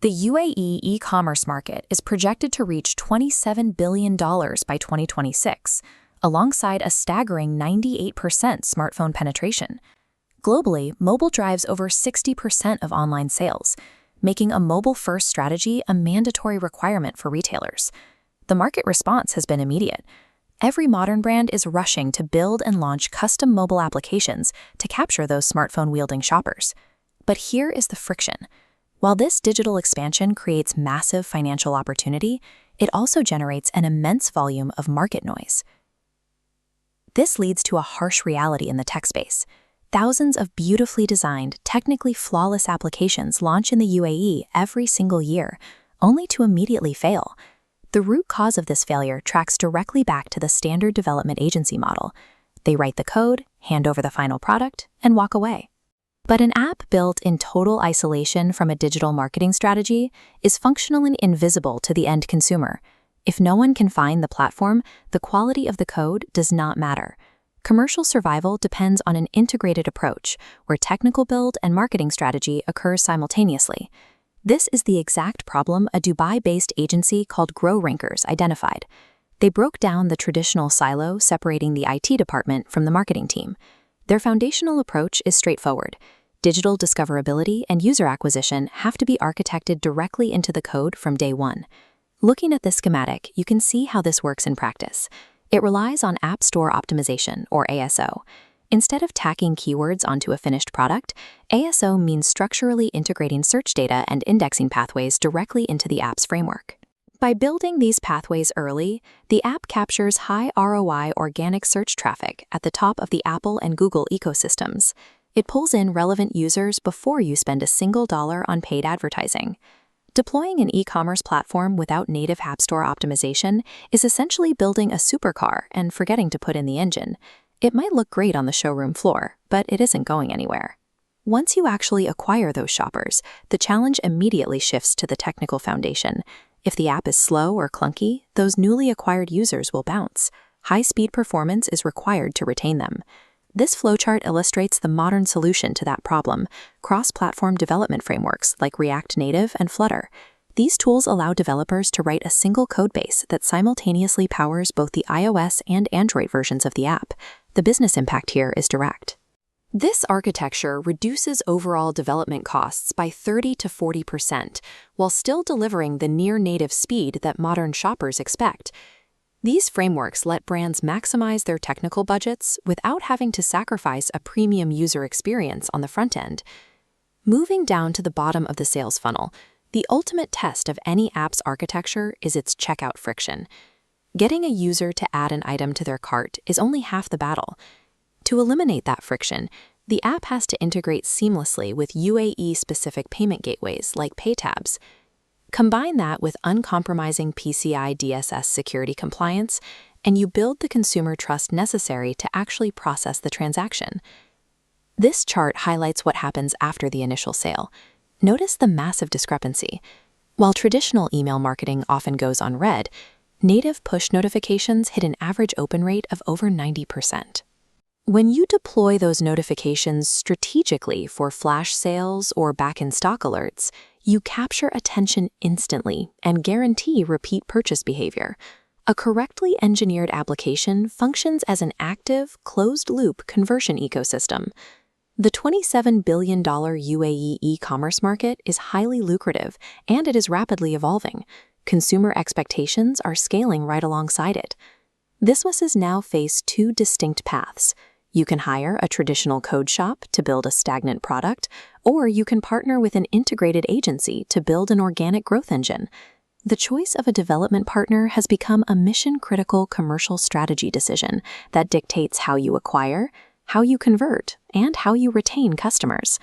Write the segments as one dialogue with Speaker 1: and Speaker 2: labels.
Speaker 1: The UAE e-commerce market is projected to reach $27 billion by 2026, alongside a staggering 98% smartphone penetration. Globally, mobile drives over 60% of online sales, making a mobile-first strategy a mandatory requirement for retailers. The market response has been immediate. Every modern brand is rushing to build and launch custom mobile applications to capture those smartphone-wielding shoppers. But here is the friction. While this digital expansion creates massive financial opportunity, it also generates an immense volume of market noise. This leads to a harsh reality in the tech space. Thousands of beautifully designed, technically flawless applications launch in the UAE every single year, only to immediately fail. The root cause of this failure tracks directly back to the standard development agency model. They write the code, hand over the final product, and walk away. But an app built in total isolation from a digital marketing strategy is functionally invisible to the end consumer. If no one can find the platform, the quality of the code does not matter. Commercial survival depends on an integrated approach, where technical build and marketing strategy occurs simultaneously. This is the exact problem a Dubai-based agency called GrowRankers identified. They broke down the traditional silo separating the IT department from the marketing team. Their foundational approach is straightforward. Digital discoverability and user acquisition have to be architected directly into the code from day one. Looking at this schematic, you can see how this works in practice. It relies on App Store Optimization, or ASO. Instead of tacking keywords onto a finished product, ASO means structurally integrating search data and indexing pathways directly into the app's framework. By building these pathways early, the app captures high ROI organic search traffic at the top of the Apple and Google ecosystems. It pulls in relevant users before you spend a single dollar on paid advertising. Deploying an e-commerce platform without native App Store optimization is essentially building a supercar and forgetting to put in the engine. It might look great on the showroom floor, but it isn't going anywhere. Once you actually acquire those shoppers, the challenge immediately shifts to the technical foundation. If the app is slow or clunky, those newly acquired users will bounce. High-speed performance is required to retain them. This flowchart illustrates the modern solution to that problem: cross-platform development frameworks like React Native and Flutter. These tools allow developers to write a single codebase that simultaneously powers both the iOS and Android versions of the app. The business impact here is direct. This architecture reduces overall development costs by 30 to 40%, while still delivering the near-native speed that modern shoppers expect. These frameworks let brands maximize their technical budgets without having to sacrifice a premium user experience on the front end. Moving down to the bottom of the sales funnel, the ultimate test of any app's architecture is its checkout friction. Getting a user to add an item to their cart is only half the battle. To eliminate that friction, the app has to integrate seamlessly with UAE-specific payment gateways like PayTabs. Combine that with uncompromising PCI DSS security compliance, and you build the consumer trust necessary to actually process the transaction. This chart highlights what happens after the initial sale. Notice the massive discrepancy. While traditional email marketing often goes unread, native push notifications hit an average open rate of over 90%. When you deploy those notifications strategically for flash sales or back-in-stock alerts, you capture attention instantly and guarantee repeat purchase behavior. A correctly engineered application functions as an active, closed-loop conversion ecosystem. The $27 billion UAE e-commerce market is highly lucrative, and it is rapidly evolving. Consumer expectations are scaling right alongside it. Businesses now face two distinct paths. You can hire a traditional code shop to build a stagnant product, or you can partner with an integrated agency to build an organic growth engine. The choice of a development partner has become a mission-critical commercial strategy decision that dictates how you acquire, how you convert, and how you retain customers.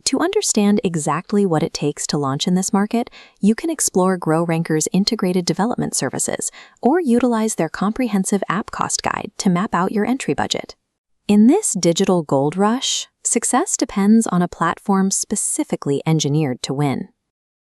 Speaker 1: To understand exactly what it takes to launch in this market, you can explore GrowRankers' integrated development services or utilize their comprehensive app cost guide to map out your entry budget. In this digital gold rush, success depends on a platform specifically engineered to win.